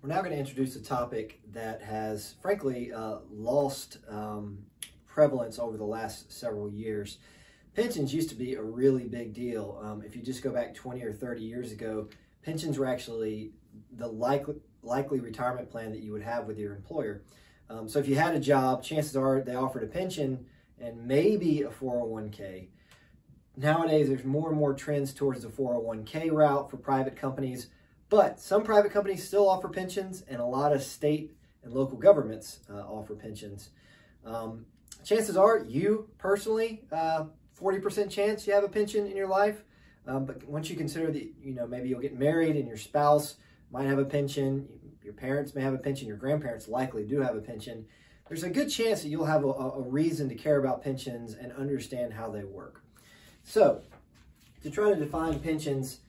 We're now going to introduce a topic that has, frankly, lost prevalence over the last several years. Pensions used to be a really big deal. If you just go back 20 or 30 years ago, pensions were actually the likely retirement plan that you would have with your employer. So if you had a job, chances are they offered a pension and maybe a 401k. Nowadays, there's more and more trends towards the 401k route for private companies, but some private companies still offer pensions, and a lot of state and local governments offer pensions. Chances are you personally, 40% chance you have a pension in your life. But once you consider that, maybe you'll get married and your spouse might have a pension, your parents may have a pension, your grandparents likely do have a pension, there's a good chance that you'll have a reason to care about pensions and understand how they work. So, to try to define pensions,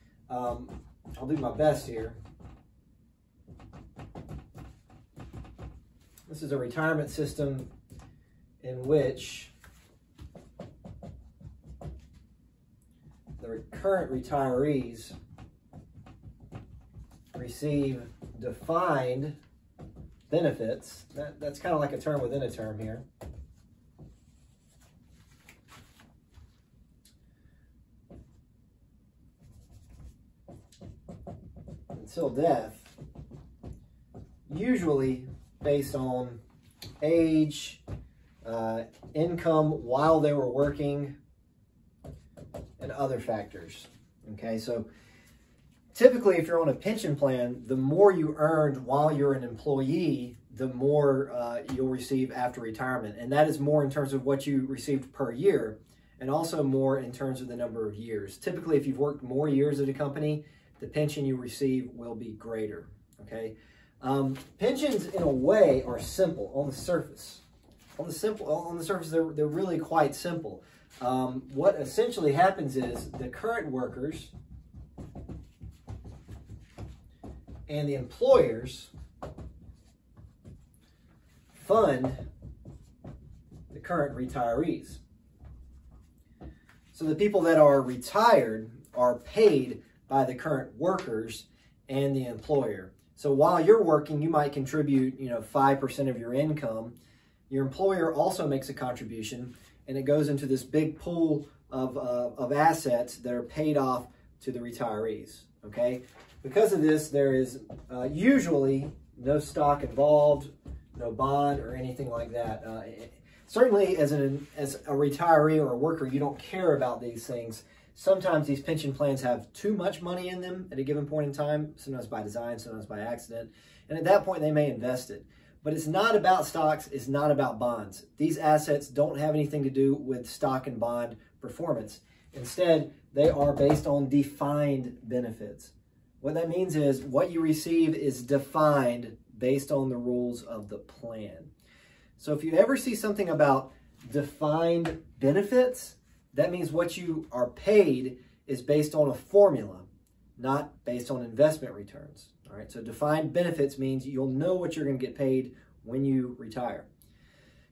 I'll do my best here. This is a retirement system in which the current retirees receive defined benefits. That's kind of like a term within a term here. Until death, usually based on age, income while they were working, and other factors. Okay, so typically if you're on a pension plan, the more you earned while you're an employee, the more you'll receive after retirement. And that is more in terms of what you received per year, and also more in terms of the number of years. Typically, if you've worked more years at a company, the pension you receive will be greater, okay? Pensions, in a way, are simple on the surface. On the surface, they're really quite simple. What essentially happens is the current workers and the employers fund the current retirees. So the people that are retired are paid by the current workers and the employer. So while you're working, you might contribute, 5% of your income. Your employer also makes a contribution, and it goes into this big pool of assets that are paid off to the retirees, okay? Because of this, there is usually no stock involved, no bond or anything like that. Certainly as a retiree or a worker, you don't care about these things. Sometimes these pension plans have too much money in them at a given point in time, sometimes by design, sometimes by accident. And at that point, they may invest it. But it's not about stocks, it's not about bonds. These assets don't have anything to do with stock and bond performance. Instead, they are based on defined benefits. What that means is what you receive is defined based on the rules of the plan. So if you ever see something about defined benefits, that means what you are paid is based on a formula, not based on investment returns. All right, so defined benefits means you'll know what you're going to get paid when you retire.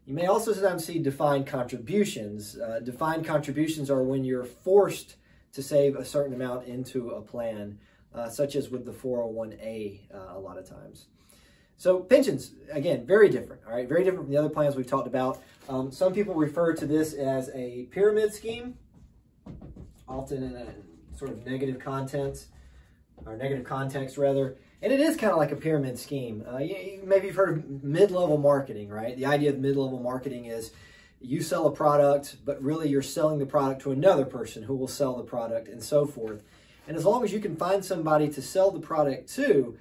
You may also sometimes see defined contributions. Defined contributions are when you're forced to save a certain amount into a plan, such as with the 401a a lot of times. So pensions, again, very different, all right? Very different from the other plans we've talked about. Some people refer to this as a pyramid scheme, often in a sort of negative context, rather. And it is kind of like a pyramid scheme. Maybe you've heard of mid-level marketing, right? The idea of mid-level marketing is you sell a product, but really you're selling the product to another person who will sell the product and so forth. And as long as you can find somebody to sell the product to,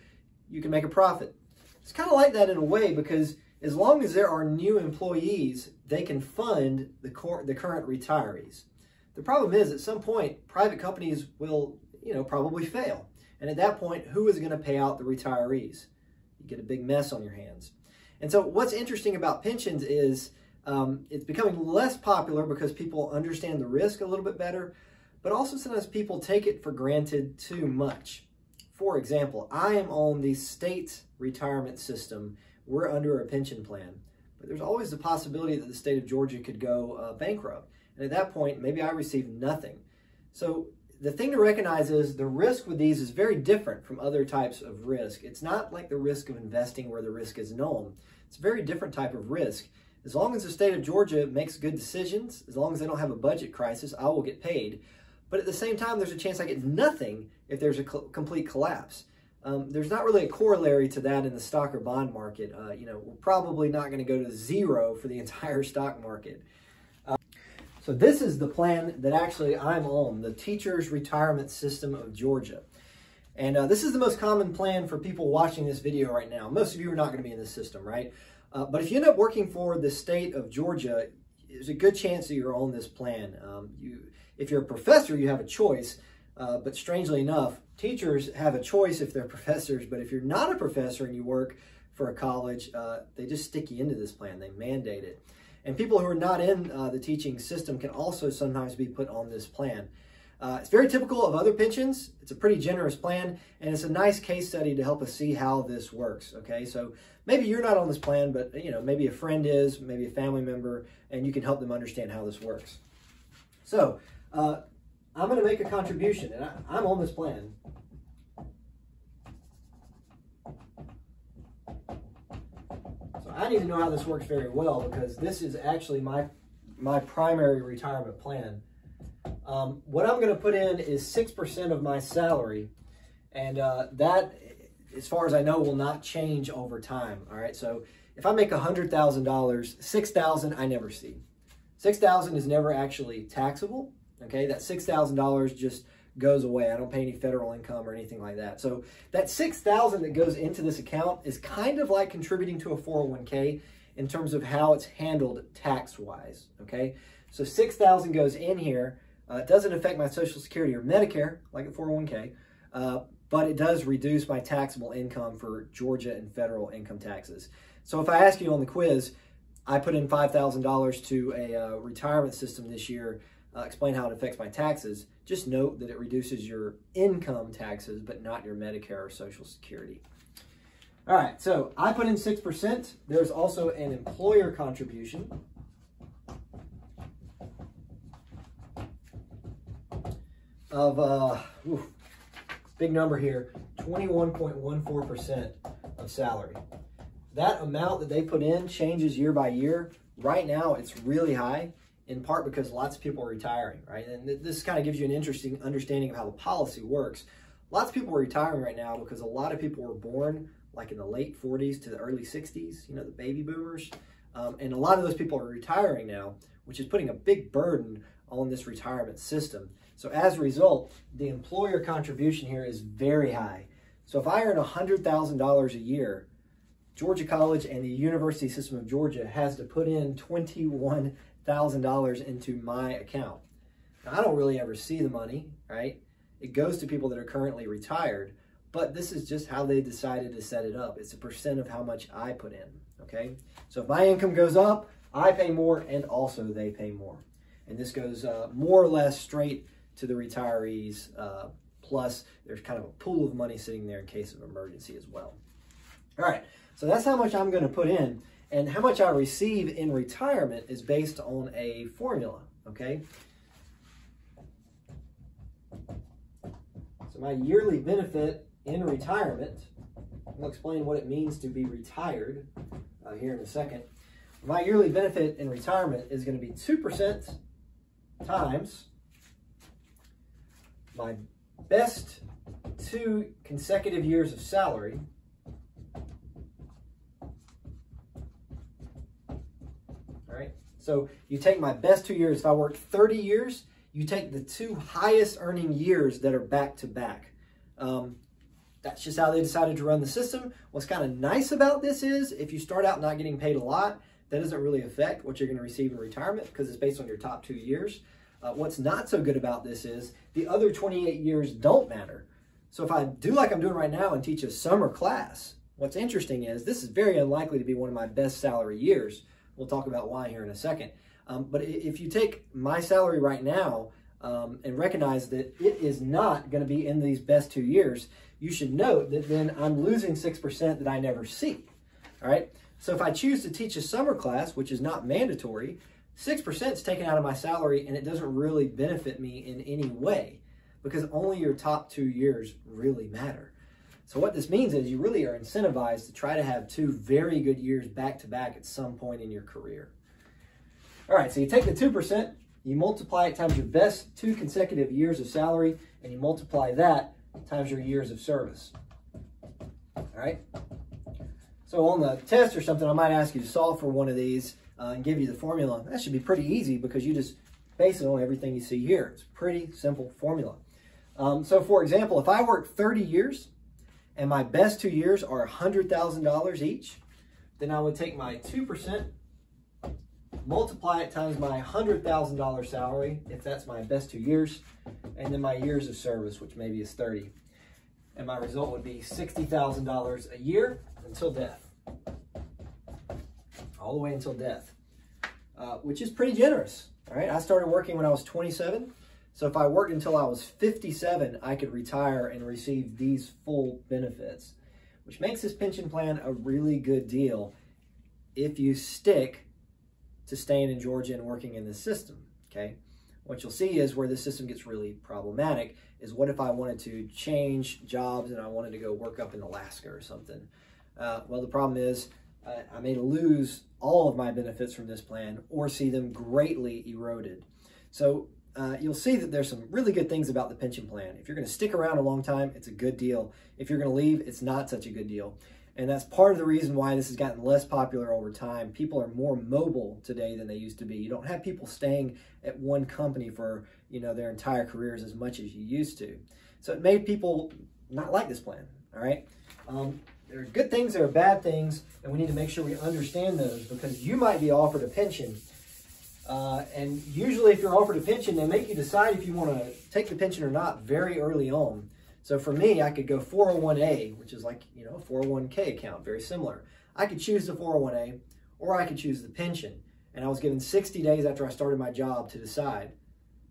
you can make a profit. It's kind of like that in a way, because as long as there are new employees, they can fund the current retirees. The problem is, at some point, private companies will, probably fail. And at that point, who is going to pay out the retirees? You get a big mess on your hands. And so what's interesting about pensions is it's becoming less popular because people understand the risk a little bit better, but also sometimes people take it for granted too much. For example, I am on the state retirement system. We're under a pension plan, but there's always the possibility that the state of Georgia could go bankrupt. And at that point, maybe I receive nothing. So the thing to recognize is the risk with these is very different from other types of risk. It's not like the risk of investing where the risk is known. It's a very different type of risk. As long as the state of Georgia makes good decisions, as long as they don't have a budget crisis, I will get paid. But at the same time, there's a chance I get nothing if there's a complete collapse. There's not really a corollary to that in the stock or bond market. We're probably not going to go to zero for the entire stock market. So this is the plan that actually I'm on, the Teachers Retirement System of Georgia. And this is the most common plan for people watching this video right now. Most of you are not going to be in this system, right? But if you end up working for the state of Georgia, there's a good chance that you're on this plan. If you're a professor, you have a choice. But strangely enough, teachers have a choice if they're professors. But if you're not a professor and you work for a college, they just stick you into this plan. They mandate it. And people who are not in the teaching system can also sometimes be put on this plan. It's very typical of other pensions. It's a pretty generous plan, and it's a nice case study to help us see how this works, okay? So maybe you're not on this plan, but maybe a friend is, maybe a family member, and you can help them understand how this works. So I'm going to make a contribution, and I'm on this plan. I need to know how this works very well because this is actually my primary retirement plan. What I'm going to put in is 6% of my salary, and that, as far as I know, will not change over time. All right, so if I make $100,000, $6,000 I never see. $6,000 is never actually taxable. Okay, that $6,000 just goes away. I don't pay any federal income or anything like that. So that $6,000 that goes into this account is kind of like contributing to a 401k in terms of how it's handled tax-wise, okay? So $6,000 goes in here. It doesn't affect my Social Security or Medicare like a 401k, but it does reduce my taxable income for Georgia and federal income taxes. So if I ask you on the quiz, I put in $5,000 to a retirement system this year, explain how it affects my taxes, just note that it reduces your income taxes, but not your Medicare or Social Security. All right, so I put in 6%. There's also an employer contribution of, big number here, 21.14% of salary. That amount that they put in changes year by year. Right now, it's really high, in part because lots of people are retiring, right? And this kind of gives you an interesting understanding of how the policy works. Lots of people are retiring right now because a lot of people were born like in the late 40s to the early 60s, the baby boomers. And a lot of those people are retiring now, which is putting a big burden on this retirement system. So as a result, the employer contribution here is very high. So if I earn $100,000 a year, Georgia College and the University System of Georgia has to put in $21,000 into my account. Now, I don't really ever see the money, right? It goes to people that are currently retired, but this is just how they decided to set it up. It's a percent of how much I put in, okay? So if my income goes up, I pay more, and also they pay more. And this goes more or less straight to the retirees, plus there's kind of a pool of money sitting there in case of emergency as well. All right, so that's how much I'm going to put in, and how much I receive in retirement is based on a formula, okay? So my yearly benefit in retirement, I'll explain what it means to be retired here in a second. My yearly benefit in retirement is going to be 2% times my best 2 consecutive years of salary So you take my best 2 years. If I worked 30 years, you take the 2 highest earning years that are back to back. That's just how they decided to run the system. What's kind of nice about this is if you start out not getting paid a lot, that doesn't really affect what you're going to receive in retirement because it's based on your top 2 years. What's not so good about this is the other 28 years don't matter. So if I do like I'm doing right now and teach a summer class, what's interesting is this is very unlikely to be one of my best salary years. We'll talk about why here in a second. But if you take my salary right now and recognize that it is not going to be in these best 2 years, you should note that then I'm losing 6% that I never see. All right. So if I choose to teach a summer class, which is not mandatory, 6% is taken out of my salary and it doesn't really benefit me in any way. because only your top 2 years really matter. So what this means is you really are incentivized to try to have 2 very good years back to back at some point in your career. All right, so you take the 2%, you multiply it times your best 2 consecutive years of salary, and you multiply that times your years of service. All right? So on the test or something, I might ask you to solve for one of these and give you the formula. That should be pretty easy because you just base it on everything you see here. It's a pretty simple formula. So for example, if I work 30 years and my best 2 years are $100,000 each, then I would take my 2%, multiply it times my $100,000 salary, if that's my best 2 years, and then my years of service, which maybe is 30. And my result would be $60,000 a year until death. All the way until death, which is pretty generous. All right, I started working when I was 27. So if I worked until I was 57, I could retire and receive these full benefits, which makes this pension plan a really good deal if you stick to staying in Georgia and working in this system, okay? What you'll see is where this system gets really problematic is what if I wanted to change jobs and I wanted to go work up in Alaska or something? Well, the problem is I may lose all of my benefits from this plan or see them greatly eroded. So you'll see that there's some really good things about the pension plan. If you're going to stick around a long time, it's a good deal. If you're going to leave, it's not such a good deal. And that's part of the reason why this has gotten less popular over time. People are more mobile today than they used to be. You don't have people staying at one company for, their entire careers as much as you used to. So it made people not like this plan, all right? There are good things, there are bad things, and we need to make sure we understand those because you might be offered a pension. And usually if you're offered a pension, they make you decide if you want to take the pension or not very early on. So for me, I could go 401A, which is like, a 401k account, very similar. I could choose the 401A or I could choose the pension. And I was given 60 days after I started my job to decide.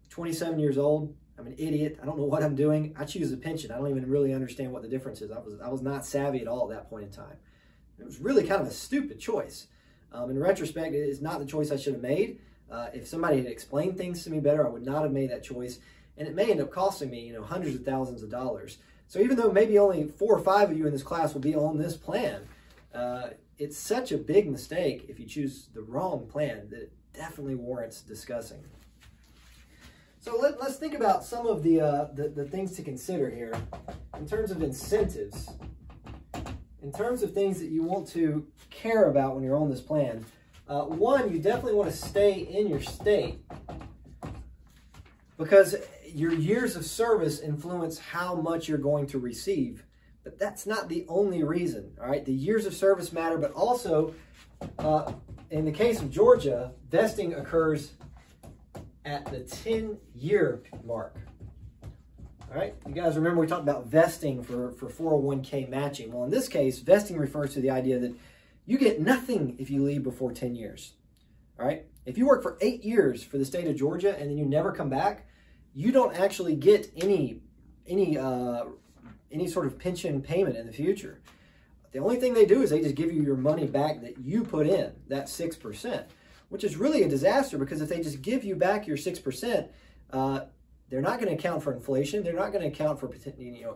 27 years old, I'm an idiot. I don't know what I'm doing. I choose the pension. I don't even really understand what the difference is. I was not savvy at all at that point in time. It was really kind of a stupid choice. In retrospect, it is not the choice I should have made. If somebody had explained things to me better, I would not have made that choice. And it may end up costing me, hundreds of thousands of dollars. So even though maybe only 4 or 5 of you in this class will be on this plan, it's such a big mistake if you choose the wrong plan that it definitely warrants discussing. So let's think about some of the things to consider here in terms of incentives, in terms of things that you want to care about when you're on this plan. One, you definitely want to stay in your state because your years of service influence how much you're going to receive. But that's not the only reason, all right? The years of service matter, but also in the case of Georgia, vesting occurs at the 10-year mark. All right, you guys remember we talked about vesting for 401k matching. Well, in this case, vesting refers to the idea that you get nothing if you leave before 10 years. All right, if you work for 8 years for the state of Georgia and then you never come back, you don't actually get any sort of pension payment in the future. The only thing they do is they just give you your money back that you put in, that 6%. Which is really a disaster because if they just give you back your 6%, they're not going to account for inflation. They're not going to account for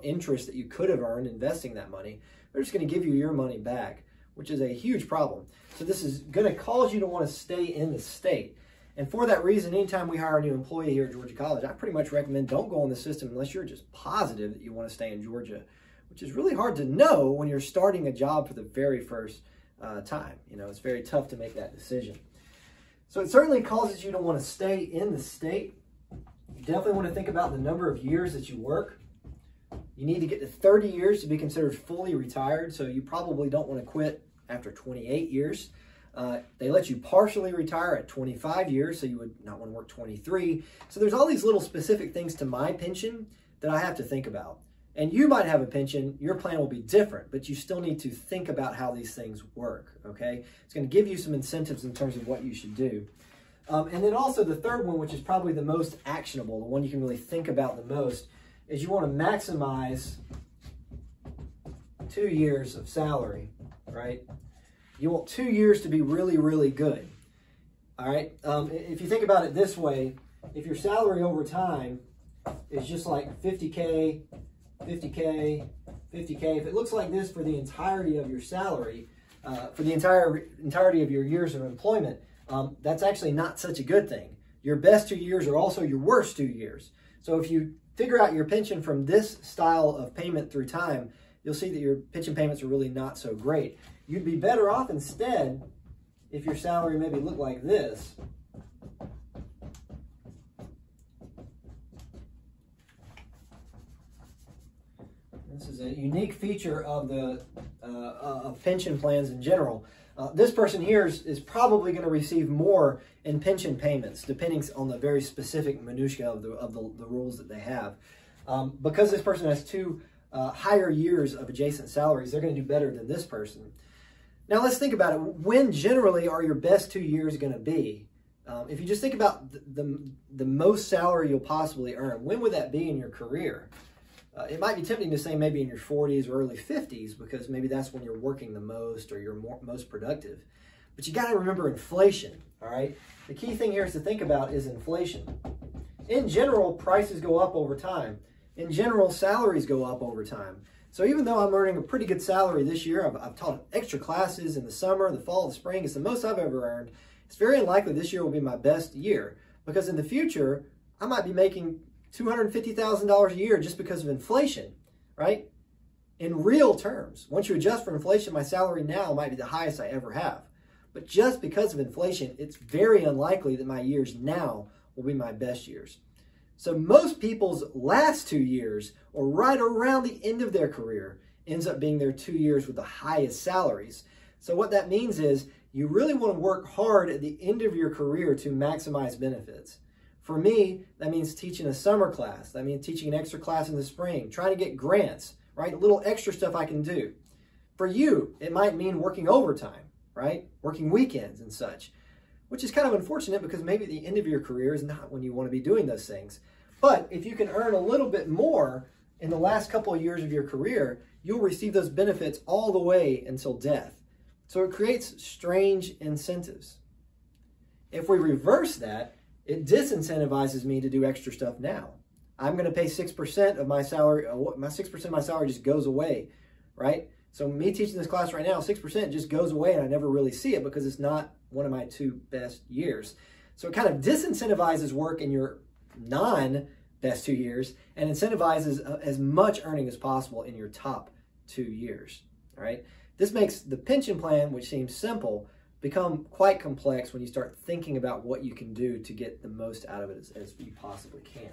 interest that you could have earned investing that money. They're just going to give you your money back, which is a huge problem. So this is going to cause you to want to stay in the state. And for that reason, anytime we hire a new employee here at Georgia College, I pretty much recommend don't go in the system unless you're just positive that you want to stay in Georgia, which is really hard to know when you're starting a job for the very first time. It's very tough to make that decision. So it certainly causes you to want to stay in the state. You definitely want to think about the number of years that you work. You need to get to 30 years to be considered fully retired, so you probably don't want to quit after 28 years. They let you partially retire at 25 years, so you would not want to work 23. So there's all these little specific things to my pension that I have to think about. And you might have a pension, your plan will be different, but you still need to think about how these things work, okay? It's going to give you some incentives in terms of what you should do. And then also the third one, which is probably the most actionable, the one you can really think about the most, is you want to maximize 2 years of salary, right? You want 2 years to be really, really good, all right? If you think about it this way, if your salary over time is just like 50K, 50K, 50K. If it looks like this for the entirety of your salary, for the entirety of your years of employment, that's actually not such a good thing. Your best 2 years are also your worst 2 years. So if you figure out your pension from this style of payment through time, you'll see that your pension payments are really not so great. You'd be better off instead if your salary maybe looked like this. This is a unique feature of the of pension plans in general. This person here is probably going to receive more in pension payments, depending on the very specific minutiae of the rules that they have. Because this person has two higher years of adjacent salaries, they're going to do better than this person. Now let's think about it. When generally are your best 2 years going to be? If you just think about the most salary you'll possibly earn, when would that be in your career? It might be tempting to say maybe in your 40s or early 50s, because maybe that's when you're working the most or you're most productive. But you got to remember inflation, all right? The key thing here is to think about is inflation. In general, prices go up over time. In general, salaries go up over time. So even though I'm earning a pretty good salary this year, I've taught extra classes in the summer, the fall, the spring, it's the most I've ever earned. It's very unlikely this year will be my best year, because in the future, I might be making $250,000 a year just because of inflation, right? In real terms, once you adjust for inflation, my salary now might be the highest I ever have. But just because of inflation, it's very unlikely that my years now will be my best years. So most people's last 2 years, or right around the end of their career, ends up being their 2 years with the highest salaries. So what that means is you really want to work hard at the end of your career to maximize benefits. For me, that means teaching a summer class. That means teaching an extra class in the spring, trying to get grants, right? A little extra stuff I can do. For you, it might mean working overtime, right? Working weekends and such, which is kind of unfortunate because maybe the end of your career is not when you want to be doing those things. But if you can earn a little bit more in the last couple of years of your career, you'll receive those benefits all the way until death. So it creates strange incentives. If we reverse that, it disincentivizes me to do extra stuff now. I'm going to pay 6% of my salary. My 6% of my salary just goes away, right? So me teaching this class right now, 6% just goes away and I never really see it because it's not one of my 2 best years. So it kind of disincentivizes work in your non-best 2 years and incentivizes as much earning as possible in your top 2 years, all right? This makes the pension plan, which seems simple, become quite complex when you start thinking about what you can do to get the most out of it as you possibly can.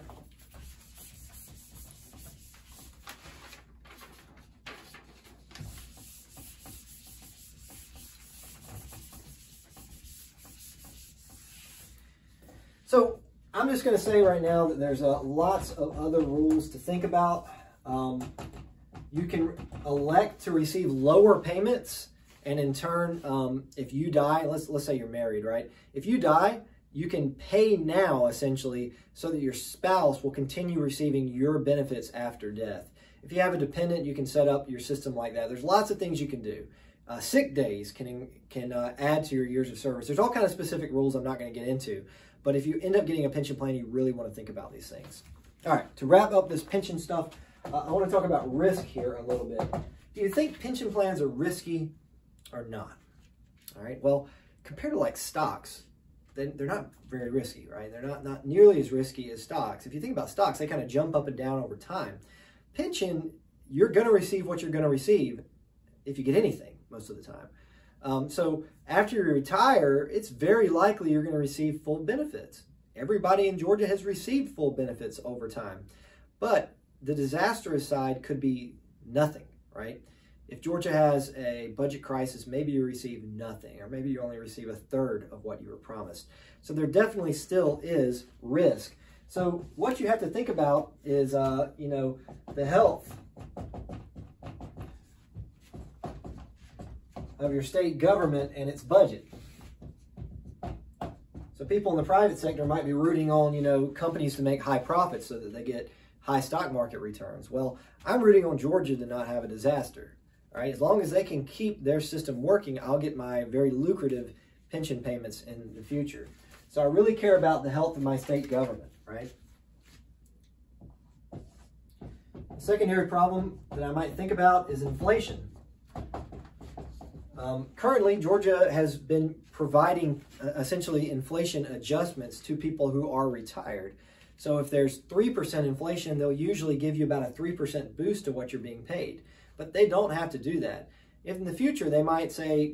So I'm just going to say right now that there's lots of other rules to think about. You can elect to receive lower payments. And in turn, if you die, let's say you're married, right? If you die, you can pay now, essentially, so that your spouse will continue receiving your benefits after death. If you have a dependent, you can set up your system like that. There's lots of things you can do. Sick days can add to your years of service. There's all kinds of specific rules I'm not going to get into. But if you end up getting a pension plan, you really want to think about these things. All right, to wrap up this pension stuff, I want to talk about risk here a little bit. Do you think pension plans are risky or not? All right, well, compared to like stocks, they're not very risky, right? They're not nearly as risky as stocks. If you think about stocks, they kind of jump up and down over time. Pension, you're going to receive what you're going to receive if you get anything most of the time. So after you retire, it's very likely you're going to receive full benefits. Everybody in Georgia has received full benefits over time. But the disastrous side could be nothing, right? If Georgia has a budget crisis, maybe you receive nothing, or maybe you only receive a third of what you were promised. So there definitely still is risk. So what you have to think about is, the health of your state government and its budget. So people in the private sector might be rooting on, companies to make high profits so that they get high stock market returns. Well, I'm rooting on Georgia to not have a disaster. All right, as long as they can keep their system working, I'll get my very lucrative pension payments in the future. So I really care about the health of my state government, right? Secondary problem that I might think about is inflation. Currently, Georgia has been providing essentially inflation adjustments to people who are retired. So if there's 3% inflation, they'll usually give you about a 3% boost to what you're being paid. But they don't have to do that. If in the future they might say,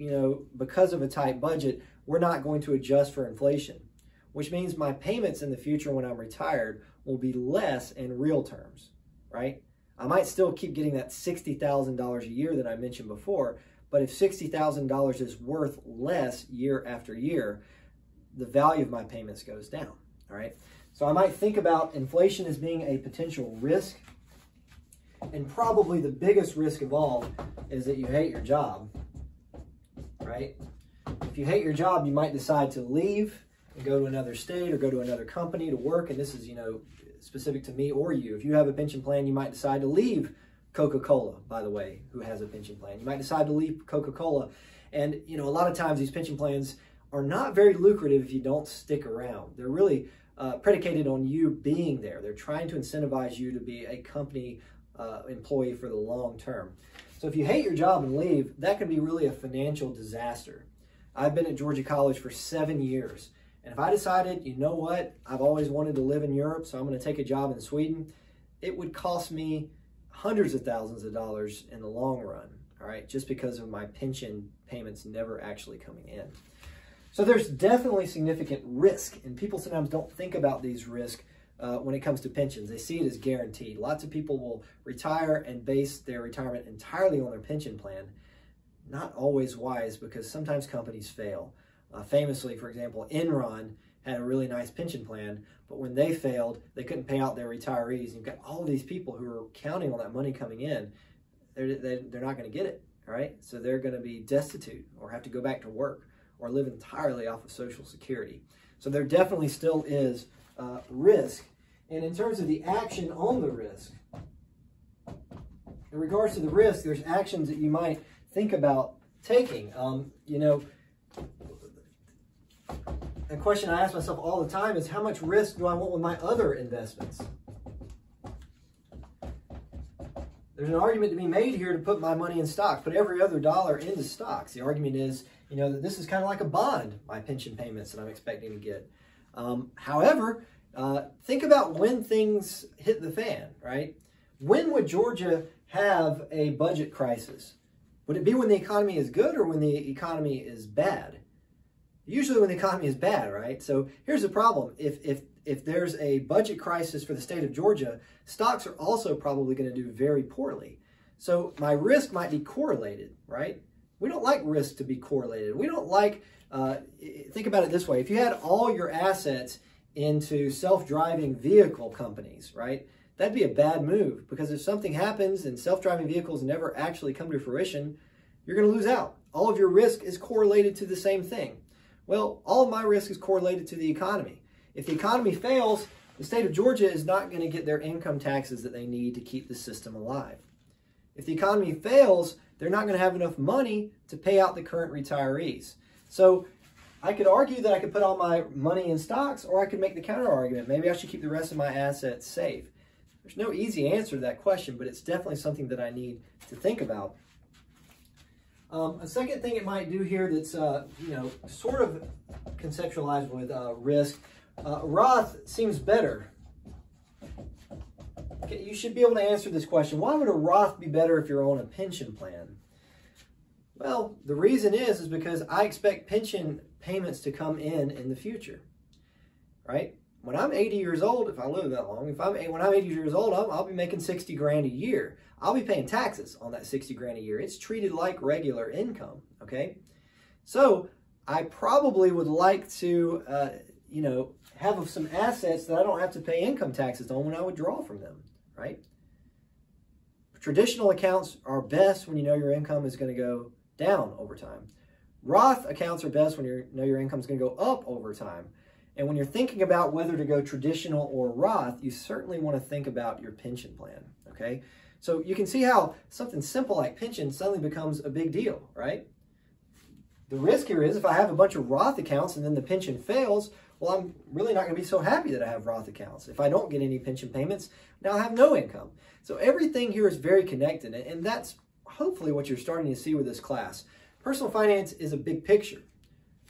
because of a tight budget, we're not going to adjust for inflation, which means my payments in the future when I'm retired will be less in real terms, right? I might still keep getting that $60,000 a year that I mentioned before, but if $60,000 is worth less year after year, the value of my payments goes down, all right? So I might think about inflation as being a potential risk, and probably the biggest risk of all is that you hate your job, right? If you hate your job, you might decide to leave and go to another state or go to another company to work, and this is, specific to me or you. If you have a pension plan, you might decide to leave Coca-Cola, by the way, who has a pension plan. You might decide to leave Coca-Cola. And, a lot of times these pension plans are not very lucrative if you don't stick around. They're really predicated on you being there. They're trying to incentivize you to be a company employee for the long term. So if you hate your job and leave, that can be really a financial disaster. I've been at Georgia College for 7 years. And if I decided, you know what, I've always wanted to live in Europe, so I'm going to take a job in Sweden, it would cost me hundreds of thousands of dollars in the long run, all right, just because of my pension payments never actually coming in. So there's definitely significant risk, and people sometimes don't think about these risks when it comes to pensions. They see it as guaranteed. Lots of people will retire and base their retirement entirely on their pension plan. Not always wise, because sometimes companies fail. Famously, for example, Enron had a really nice pension plan, but when they failed, they couldn't pay out their retirees. You've got all these people who are counting on that money coming in. They're not going to get it, all right? So they're going to be destitute or have to go back to work or live entirely off of Social Security. So there definitely still is risk. And in terms of the action on the risk, in regards to the risk, there's actions that you might think about taking. A question I ask myself all the time is, how much risk do I want with my other investments? There's an argument to be made here to put my money in stocks, put every other dollar into stocks. The argument is, that this is kind of like a bond, my pension payments that I'm expecting to get. However, think about when things hit the fan, right? When would Georgia have a budget crisis? Would it be when the economy is good or when the economy is bad? Usually when the economy is bad, right? So here's the problem. If there's a budget crisis for the state of Georgia, stocks are also probably going to do very poorly. So my risk might be correlated, right? We don't like risk to be correlated. We don't like, think about it this way. If you had all your assets into self-driving vehicle companies, right? That'd be a bad move, because if something happens and self-driving vehicles never actually come to fruition, you're going to lose out. All of your risk is correlated to the same thing. Well, all of my risk is correlated to the economy. If the economy fails, the state of Georgia is not going to get their income taxes that they need to keep the system alive. If the economy fails, they're not going to have enough money to pay out the current retirees. So I could argue that I could put all my money in stocks, or I could make the counter argument. Maybe I should keep the rest of my assets safe. There's no easy answer to that question, but it's definitely something that I need to think about. A second thing it might do here that's, sort of conceptualized with risk, Roth seems better. Okay, you should be able to answer this question. Why would a Roth be better if you're on a pension plan? Well, the reason is because I expect pension payments to come in the future, right? When I'm 80 years old, if I live that long, when I'm 80 years old, I'll be making 60 grand a year. I'll be paying taxes on that 60 grand a year. It's treated like regular income, okay? So I probably would like to, have some assets that I don't have to pay income taxes on when I withdraw from them, right? Traditional accounts are best when you know your income is going to go down over time. Roth accounts are best when you know your income is going to go up over time. And when you're thinking about whether to go traditional or Roth, you certainly want to think about your pension plan, okay? So you can see how something simple like pension suddenly becomes a big deal, right? The risk here is if I have a bunch of Roth accounts and then the pension fails, well, I'm really not going to be so happy that I have Roth accounts. If I don't get any pension payments, now I have no income. So everything here is very connected, and that's hopefully what you're starting to see with this class. Personal finance is a big picture.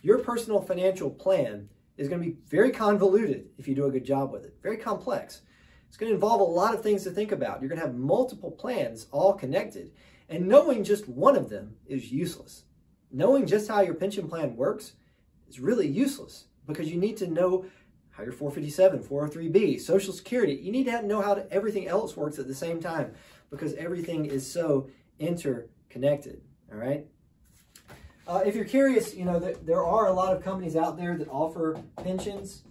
Your personal financial plan is going to be very convoluted if you do a good job with it, very complex. It's going to involve a lot of things to think about. You're going to have multiple plans all connected, and knowing just one of them is useless. Knowing just how your pension plan works is really useless because you need to know how your 457, 403B, Social Security, you need to know how everything else works at the same time because everything is so interconnected, all right? If you're curious, you know, there are a lot of companies out there that offer pensions.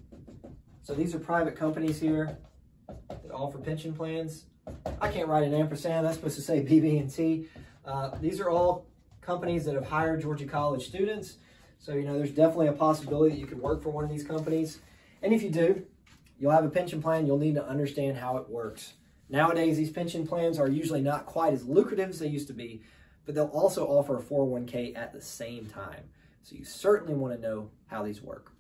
So these are private companies here that offer pension plans. I can't write an ampersand. That's supposed to say BB&T. These are all companies that have hired Georgia College students. So, you know, there's definitely a possibility that you could work for one of these companies. And if you do, you'll have a pension plan. You'll need to understand how it works. Nowadays, these pension plans are usually not quite as lucrative as they used to be, but they'll also offer a 401k at the same time. So you certainly want to know how these work.